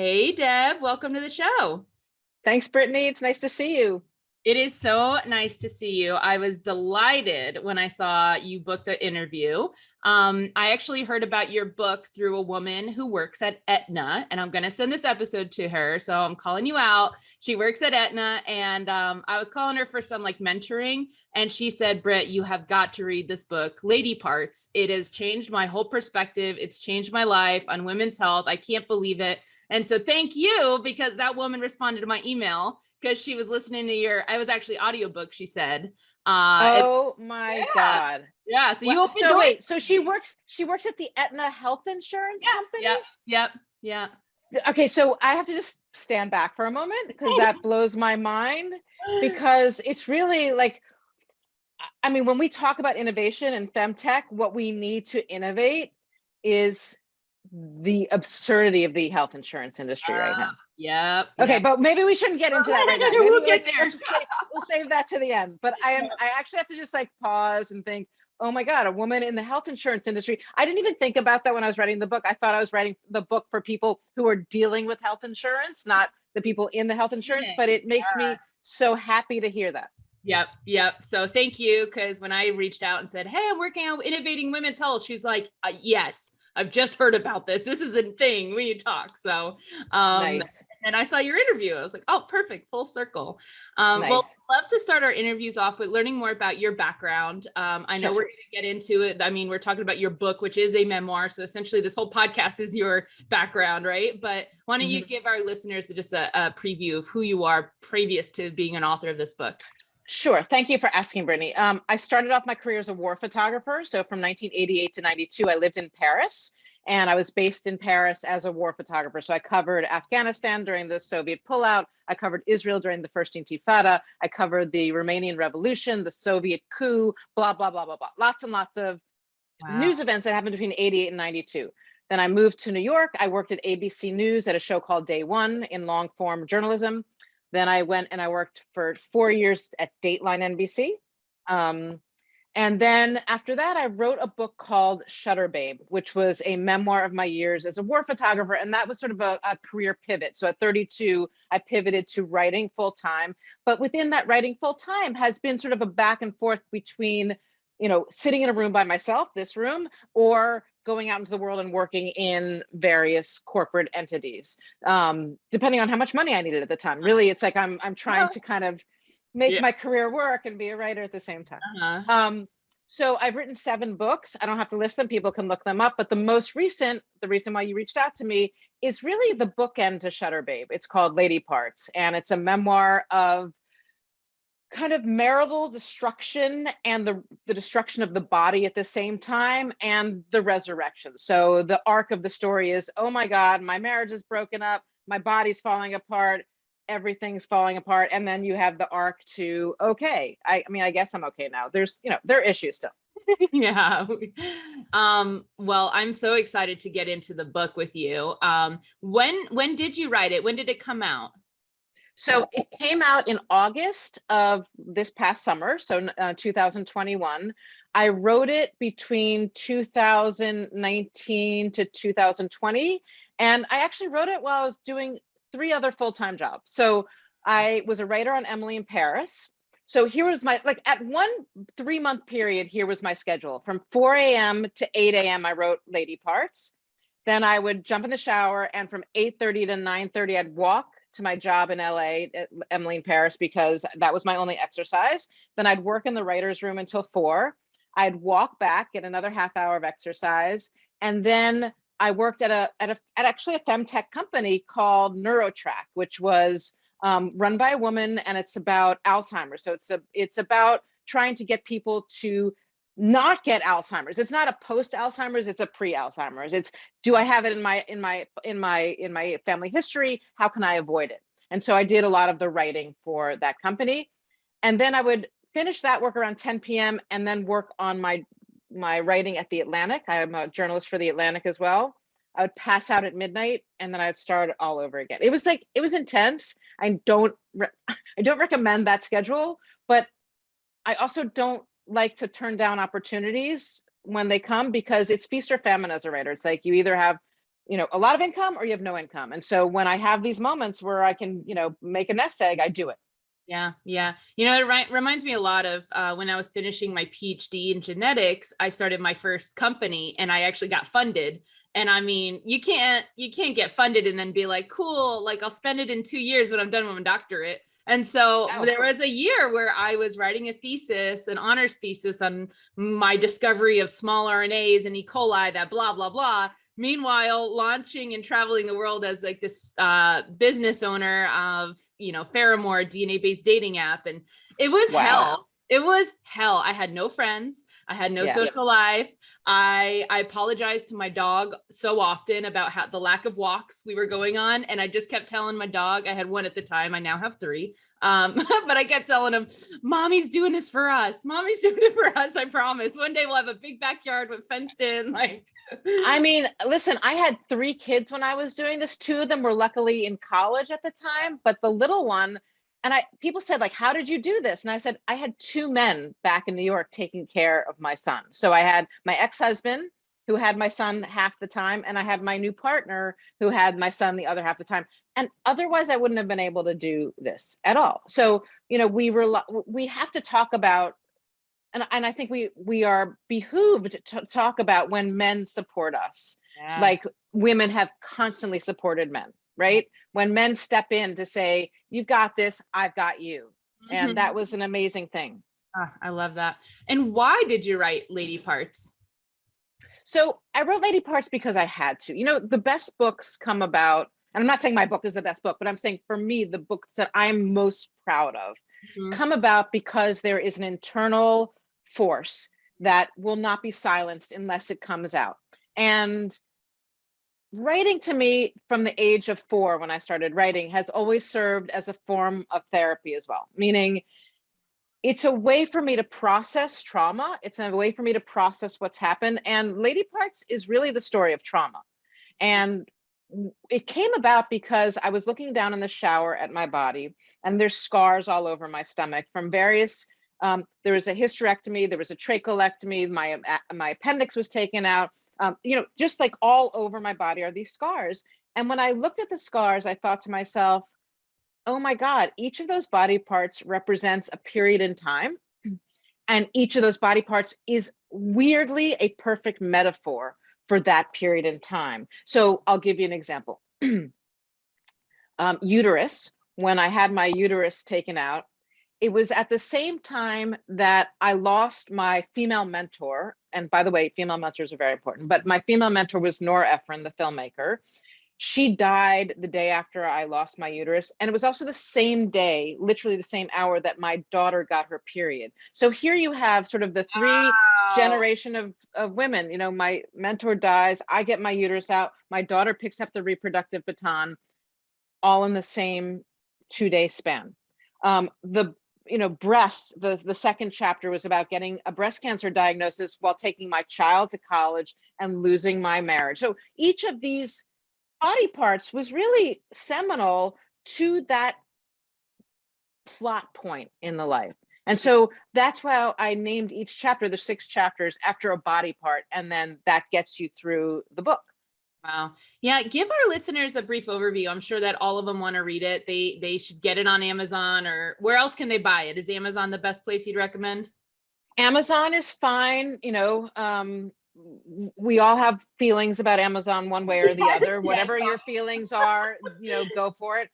Hey, Deb, welcome to the show. Thanks, Brittany. It's nice to see you. It is so nice to see you. I was delighted when I saw you booked an interview. I actually heard about your book through a woman who works at Aetna, and I'm going to send this episode to her. So I'm calling you out. She works at Aetna, and I was calling her for some mentoring. And she said, Britt, you have got to read this book, LadyParts. It has changed my whole perspective. It's changed my life on women's health. I can't believe it. And so thank you, because that woman responded to my email because she was listening to I was actually audiobook, she said. Oh my God. Yeah. So so she works at the Aetna health insurance company? Yep. Okay, so I have to just stand back for a moment because that blows my mind, because it's really when we talk about innovation and FemTech, what we need to innovate is the absurdity of the health insurance industry right now. Yep. Okay, but maybe we shouldn't get into that right now. We'll get there. We'll save that to the end. But I actually have to just pause and think, oh my God, a woman in the health insurance industry. I didn't even think about that when I was writing the book. I thought I was writing the book for people who are dealing with health insurance, not the people in the health insurance, but it makes me so happy to hear that. Yep. So thank you, because when I reached out and said, hey, I'm working on innovating women's health, she's like, yes, I've just heard about this. This is a thing. We need to talk. So, nice. And I saw your interview. I was like, oh, perfect. Full circle. Nice. Well, I'd love to start our interviews off with learning more about your background. I know we're going to get into it. I mean, we're talking about your book, which is a memoir. So essentially this whole podcast is your background, right? But why don't you give our listeners just a preview of who you are previous to being an author of this book? Sure. Thank you for asking, Brittany. I started off my career as a war photographer. So from 1988 to 92, I lived in Paris, and I was based in Paris as a war photographer. So I covered Afghanistan during the Soviet pullout. I covered Israel during the first Intifada. I covered the Romanian Revolution, the Soviet coup, blah, blah, blah, blah, blah. Lots and lots of news events that happened between 88 and 92. Then I moved to New York. I worked at ABC News at a show called Day One in long form journalism. Then I went and I worked for 4 years at Dateline NBC. And then after that, I wrote a book called Shutterbabe, which was a memoir of my years as a war photographer. And that was sort of a career pivot. So at 32, I pivoted to writing full time. But within that writing full time has been sort of a back and forth between, sitting in a room by myself, this room, or going out into the world and working in various corporate entities, depending on how much money I needed at the time. Really, it's like I'm trying to kind of make my career work and be a writer at the same time. So I've written 7 books. I don't have to list them. People can look them up. But the most recent, the reason why you reached out to me, is really the bookend to Shutterbabe. It's called LadyParts, and it's a memoir of kind of marital destruction and the destruction of the body at the same time, and the resurrection. So the arc of the story is, oh my God, my marriage is broken up, my body's falling apart, everything's falling apart. And then you have the arc to, okay, I guess I'm okay now. There are issues still. Yeah. Well, I'm so excited to get into the book with you. When did you write it? When did it come out? So it came out in August of this past summer, so 2021. I wrote it between 2019 to 2020, and I actually wrote it while I was doing 3 other full-time jobs. So I was a writer on Emily in Paris. So here was my, at one 3-month period, here was my schedule. From 4 a.m. to 8 a.m., I wrote LadyParts. Then I would jump in the shower, and from 8:30 to 9:30, I'd walk to my job in LA at Emily in Paris, because that was my only exercise. Then I'd work in the writer's room until 4. I'd walk back, get another half hour of exercise. And then I worked at actually a FemTech company called NeuroTrack, which was run by a woman, and it's about Alzheimer's. So it's about trying to get people to not get Alzheimer's. It's not a post-Alzheimer's, it's a pre-Alzheimer's. It's, do I have it in my family history? How can I avoid it? And so I did a lot of the writing for that company. And then I would finish that work around 10 p.m. and then work on my writing at The Atlantic. I'm a journalist for The Atlantic as well. I would pass out at midnight, and then I'd start all over again. It was intense. I don't recommend that schedule, but I also don't like to turn down opportunities when they come, because it's feast or famine as a writer. It's like you either have a lot of income or you have no income. And so when I have these moments where I can, make a nest egg, I do it. Yeah. Yeah. It reminds me a lot of when I was finishing my PhD in genetics, I started my first company and I actually got funded. And I mean, you can't get funded and then be like, cool, like I'll spend it in 2 years when I'm done with my doctorate. And so there was a year where I was writing a thesis, an honors thesis on my discovery of small RNAs and E. coli, that blah, blah, blah. Meanwhile, launching and traveling the world as like this business owner of, Pheromore, DNA-based dating app. And it was hell. It was hell. I had no friends. I had no social life. I apologized to my dog so often about how the lack of walks we were going on. And I just kept telling my dog, I had one at the time, I now have 3. But I kept telling him, mommy's doing this for us. Mommy's doing it for us. I promise. One day we'll have a big backyard with fenced in, like. I mean, listen, I had 3 kids when I was doing this. 2 of them were luckily in college at the time, but the little one, and people said, like, how did you do this? And I said, I had 2 men back in New York taking care of my son. So I had my ex-husband who had my son half the time, and I had my new partner who had my son the other half the time. And otherwise I wouldn't have been able to do this at all. So, we have to talk about, and I think we are behooved to talk about when men support us. Yeah. Like women have constantly supported men, right? When men step in to say, you've got this, I've got you. Mm-hmm. And that was an amazing thing. I love that. And why did you write LadyParts? So I wrote LadyParts because I had to. The best books come about, and I'm not saying my book is the best book, but I'm saying for me, the books that I'm most proud of come about because there is an internal force that will not be silenced unless it comes out. And writing to me from the age of 4, when I started writing, has always served as a form of therapy as well. Meaning it's a way for me to process trauma. It's a way for me to process what's happened. And LadyParts is really the story of trauma. And it came about because I was looking down in the shower at my body, and there's scars all over my stomach from various there was a hysterectomy, there was a trachelectomy, my appendix was taken out, just like all over my body are these scars. And when I looked at the scars, I thought to myself, oh my God, each of those body parts represents a period in time. And each of those body parts is weirdly a perfect metaphor for that period in time. So I'll give you an example. Uterus, when I had my uterus taken out, it was at the same time that I lost my female mentor. And by the way, female mentors are very important, but my female mentor was Nora Ephron, the filmmaker. She died the day after I lost my uterus. And it was also the same day, literally the same hour, that my daughter got her period. So here you have sort of the 3 generation of women. My mentor dies, I get my uterus out, my daughter picks up the reproductive baton, all in the same 2-day span. Breasts, the second chapter was about getting a breast cancer diagnosis while taking my child to college and losing my marriage. So each of these body parts was really seminal to that plot point in the life. And so that's why I named each chapter, the 6 chapters, after a body part. And then that gets you through the book. Wow. Yeah. Give our listeners a brief overview. I'm sure that all of them want to read it. They should get it on Amazon, or where else can they buy it? Is Amazon the best place you'd recommend? Amazon is fine. We all have feelings about Amazon one way or the other. Whatever your feelings are, go for it.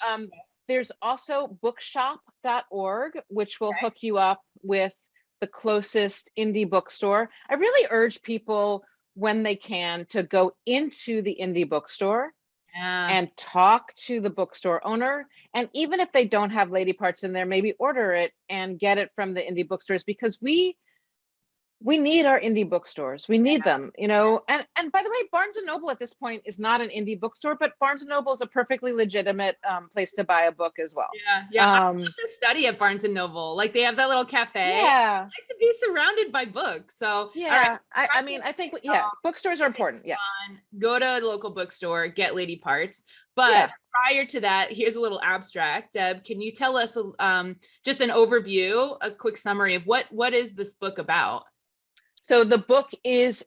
There's also bookshop.org, which will hook you up with the closest indie bookstore. I really urge people, when they can, to go into the indie bookstore and talk to the bookstore owner. And even if they don't have LadyParts in there, maybe order it and get it from the indie bookstores, because we need our indie bookstores. We need them, and by the way, Barnes and Noble at this point is not an indie bookstore, but Barnes and Noble is a perfectly legitimate place to buy a book as well. Yeah. I love to study at Barnes and Noble. Like, they have that little cafe. Yeah. I like to be surrounded by books. So yeah, right. I think bookstores are important. Yeah. Go to a local bookstore, get LadyParts. But prior to that, here's a little abstract. Deb, can you tell us just an overview, a quick summary of what is this book about? So the book is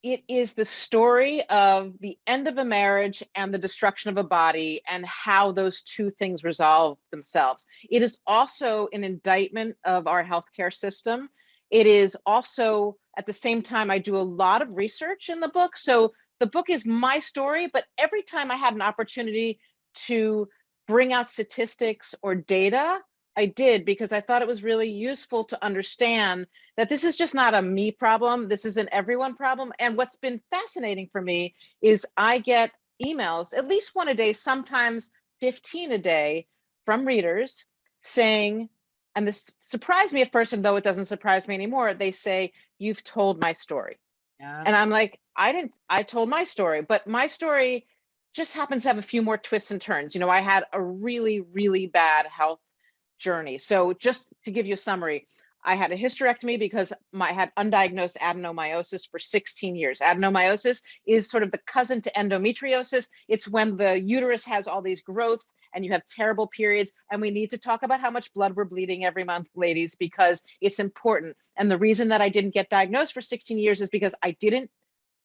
it is the story of the end of a marriage and the destruction of a body and how those two things resolve themselves. It is also an indictment of our healthcare system. It is also, at the same time, I do a lot of research in the book. So the book is my story, but every time I had an opportunity to bring out statistics or data, I did, because I thought it was really useful to understand that this is just not a me problem. This is an everyone problem. And what's been fascinating for me is I get emails, at least one a day, sometimes 15 a day, from readers saying, and this surprised me at first, and though it doesn't surprise me anymore, they say, "You've told my story." Yeah. And I'm like, I told my story, but my story just happens to have a few more twists and turns. You know, I had a really, really bad health journey. So just to give you a summary, I had a hysterectomy because I had undiagnosed adenomyosis for 16 years. Adenomyosis is sort of the cousin to endometriosis. It's when the uterus has all these growths and you have terrible periods. And we need to talk about how much blood we're bleeding every month, ladies, because it's important. And the reason that I didn't get diagnosed for 16 years is because I didn't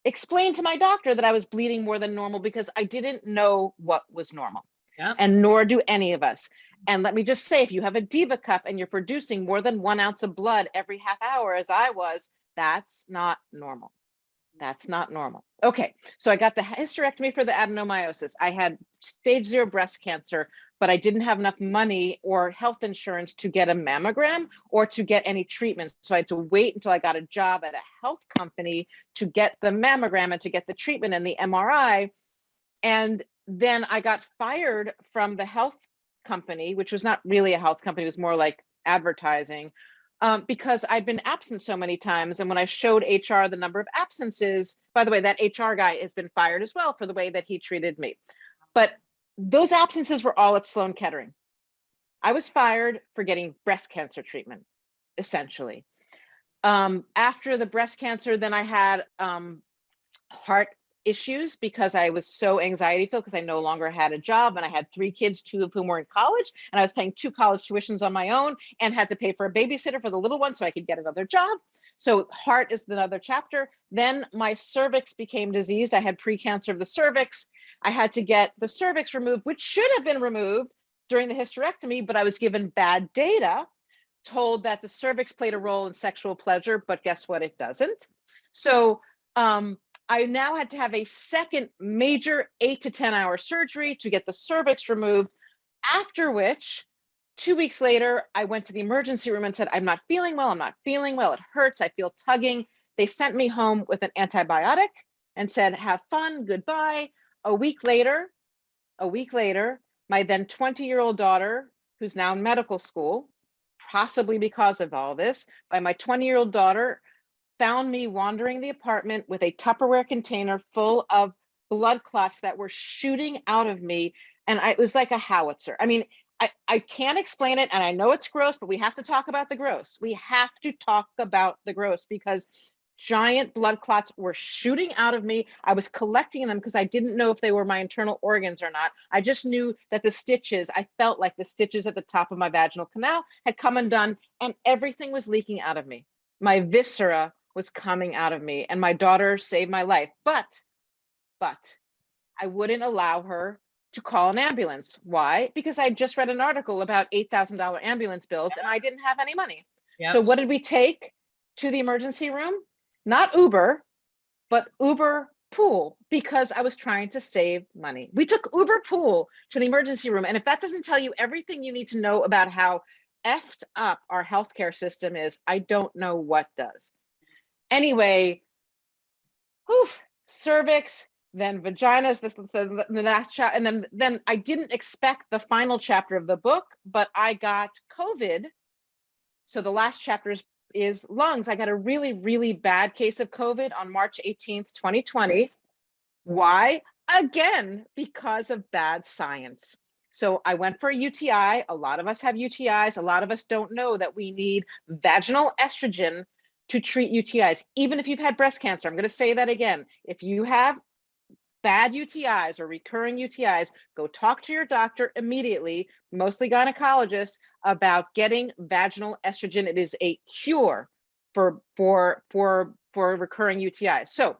explain to my doctor that I was bleeding more than normal, because I didn't know what was normal. Yep. And nor do any of us. And let me just say, if you have a Diva cup and you're producing more than 1 ounce of blood every half hour, as I was, that's not normal. That's not normal. Okay, so I got the hysterectomy for the adenomyosis. I had stage 0 breast cancer, but I didn't have enough money or health insurance to get a mammogram or to get any treatment. So I had to wait until I got a job at a health company to get the mammogram and to get the treatment and the MRI. And then I got fired from the health company, which was not really a health company, it was more like advertising, because I'd been absent so many times. And when I showed HR the number of absences, by the way, that HR guy has been fired as well for the way that he treated me. But those absences were all at Sloan Kettering. I was fired for getting breast cancer treatment, essentially. After the breast cancer, then I had heart issues because I was so anxiety filled because I no longer had a job and I had 3 kids, 2 of whom were in college, and I was paying 2 college tuitions on my own and had to pay for a babysitter for the little one so I could get another job. So heart is another chapter. Then my cervix became diseased. I had precancer of the cervix. I had to get the cervix removed, which should have been removed during the hysterectomy, but I was given bad data, told that the cervix played a role in sexual pleasure, but guess what? It doesn't. So I now had to have a second major 8 to 10 hour surgery to get the cervix removed, after which 2 weeks later, I went to the emergency room and said, "I'm not feeling well. I'm not feeling well. It hurts. I feel tugging." They sent me home with an antibiotic and said, "Have fun. Goodbye." A week later, my then 20-year-old daughter, who's now in medical school, possibly because of all this, by my 20-year-old daughter, found me wandering the apartment with a Tupperware container full of blood clots that were shooting out of me. And it was like a howitzer. I mean, I can't explain it. And I know it's gross, but we have to talk about the gross. We have to talk about the gross, because giant blood clots were shooting out of me. I was collecting them because I didn't know if they were my internal organs or not. I just knew that the stitches, I felt like the stitches at the top of my vaginal canal had come undone and everything was leaking out of me. My viscera was coming out of me, and my daughter saved my life. But I wouldn't allow her to call an ambulance. Why? Because I just read an article about $8,000 ambulance bills and I didn't have any money. Yep. So what did we take to the emergency room? Not Uber, but Uber Pool, because I was trying to save money. We took Uber Pool to the emergency room. And if that doesn't tell you everything you need to know about how effed up our healthcare system is, I don't know what does. Anyway, cervix, then vaginas, the last chapter, and then I didn't expect the final chapter of the book, but I got COVID. So the last chapter is lungs. I got a really, really bad case of COVID on March 18th, 2020. Why? Again, because of bad science. So I went for a UTI. A lot of us have UTIs. A lot of us don't know that we need vaginal estrogen to treat UTIs, even if you've had breast cancer. I'm going to say that again. If you have bad UTIs or recurring UTIs, go talk to your doctor immediately, mostly gynecologists, about getting vaginal estrogen. It is a cure for recurring UTIs. So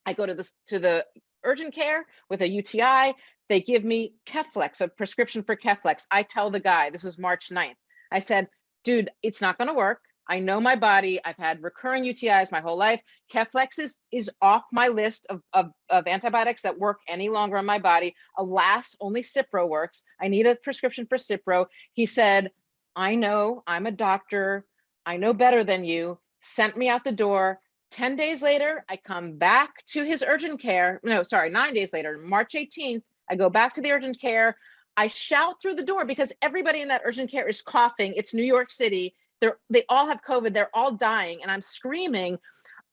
I go to the urgent care with a UTI. They give me Keflex, a prescription for Keflex. I tell the guy, this was March 9th. I said, dude, it's not going to work. I know my body. I've had recurring UTIs my whole life. Keflex is off my list of antibiotics that work any longer in my body. Alas, only Cipro works. I need a prescription for Cipro. He said, I know, I'm a doctor. I know better than you. Sent me out the door. 10 days later, I come back to his urgent care. No, sorry, 9 days later, March 18th, I go back to the urgent care. I shout through the door because everybody in that urgent care is coughing. It's New York City. They all have COVID. They're all dying. And I'm screaming,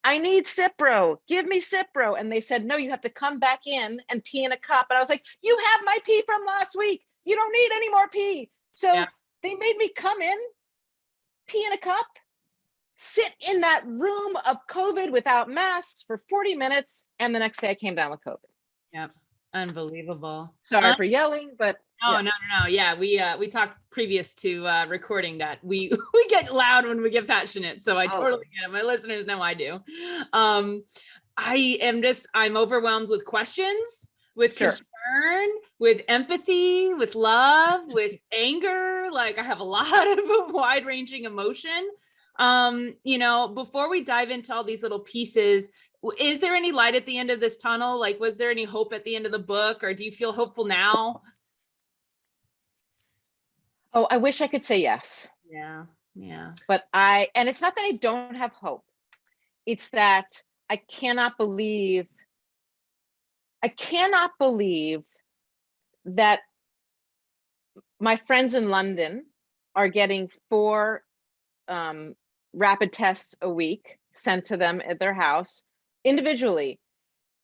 I need Cipro. Give me Cipro. And they said, no, you have to come back in and pee in a cup. And I was like, you have my pee from last week. You don't need any more pee. So they made me come in, pee in a cup, sit in that room of COVID without masks for 40 minutes. And the next day I came down with COVID. Yep. Unbelievable. Sorry for yelling, but no. Yeah, we talked previous to recording that we get loud when we get passionate. So I totally get it. My listeners know I do. I'm overwhelmed with questions, with concern, with empathy, with love, with anger. Like I have a lot of wide-ranging emotion. Before we dive into all these little pieces, is there any light at the end of this tunnel? Like, was there any hope at the end of the book, or do you feel hopeful now? Oh, I wish I could say yes. Yeah. But and it's not that I don't have hope. It's that I cannot believe that my friends in London are getting 4 rapid tests a week sent to them at their house individually.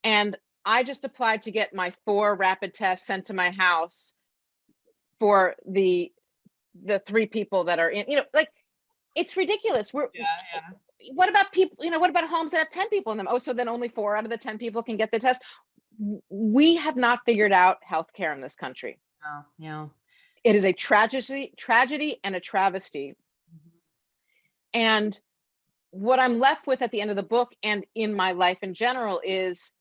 And I just applied to get my 4 rapid tests sent to my house for the 3 people that are in, like, it's ridiculous. What about people, what about homes that have 10 people in them? Oh, so then only 4 out of the 10 people can get the test. We have not figured out healthcare in this country. Oh, yeah. It is a tragedy and a travesty. And what I'm left with at the end of the book and in my life in general is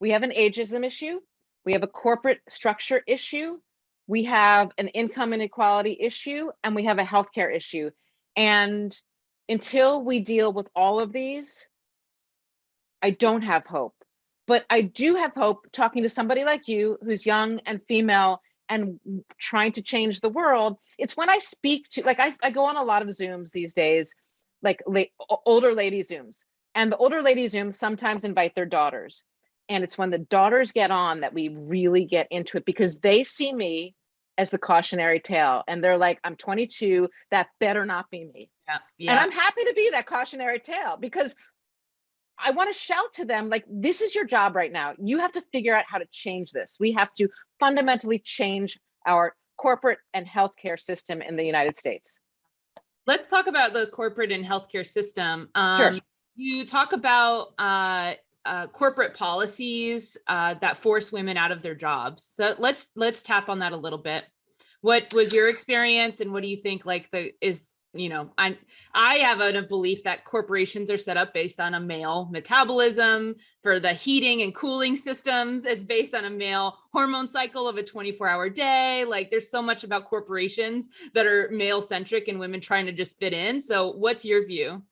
we have an ageism issue. We have a corporate structure issue. We have an income inequality issue, and we have a healthcare issue. And until we deal with all of these, I don't have hope. But I do have hope talking to somebody like you who's young and female and trying to change the world. It's when I speak to, like, I go on a lot of Zooms these days, like older lady Zooms. And the older lady Zooms sometimes invite their daughters. And it's when the daughters get on that we really get into it, because they see me as the cautionary tale. And they're like, I'm 22, that better not be me. Yeah. And I'm happy to be that cautionary tale, because I want to shout to them, like, this is your job right now. You have to figure out how to change this. We have to fundamentally change our corporate and healthcare system in the United States. Let's talk about the corporate and healthcare system. Sure. You talk about corporate policies that force women out of their jobs. So let's tap on that a little bit. What was your experience, and what do you think I have a belief that corporations are set up based on a male metabolism for the heating and cooling systems. It's based on a male hormone cycle of a 24-hour day. Like, there's so much about corporations that are male centric and women trying to just fit in. So what's your view?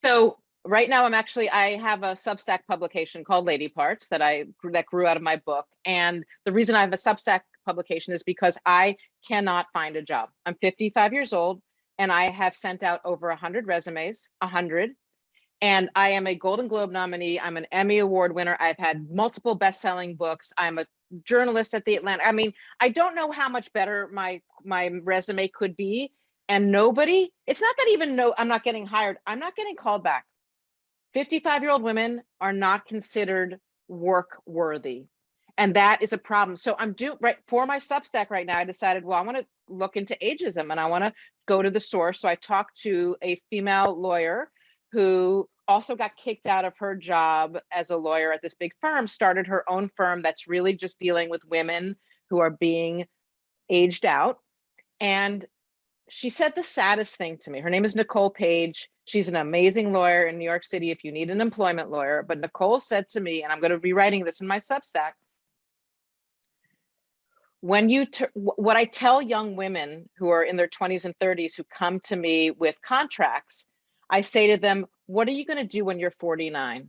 So right now I have a Substack publication called LadyParts that grew out of my book. And the reason I have a Substack publication is because I cannot find a job. I'm 55 years old. And I have sent out over 100 resumes, 100. And I am a Golden Globe nominee. I'm an Emmy Award winner. I've had multiple best-selling books. I'm a journalist at the Atlantic. I mean, I don't know how much better my resume could be. And it's not that even I'm not getting hired. I'm not getting called back. 55-year-old women are not considered work worthy. And that is a problem. So I'm for my Substack right now. I decided, well, I want to look into ageism and I want to go to the source. So I talked to a female lawyer who also got kicked out of her job as a lawyer at this big firm, started her own firm that's really just dealing with women who are being aged out. And she said the saddest thing to me. Her name is Nicole Page. She's an amazing lawyer in New York City if you need an employment lawyer. But Nicole said to me, and I'm going to be writing this in my Substack, what I tell young women who are in their 20s and 30s who come to me with contracts, I say to them, what are you going to do when you're 49?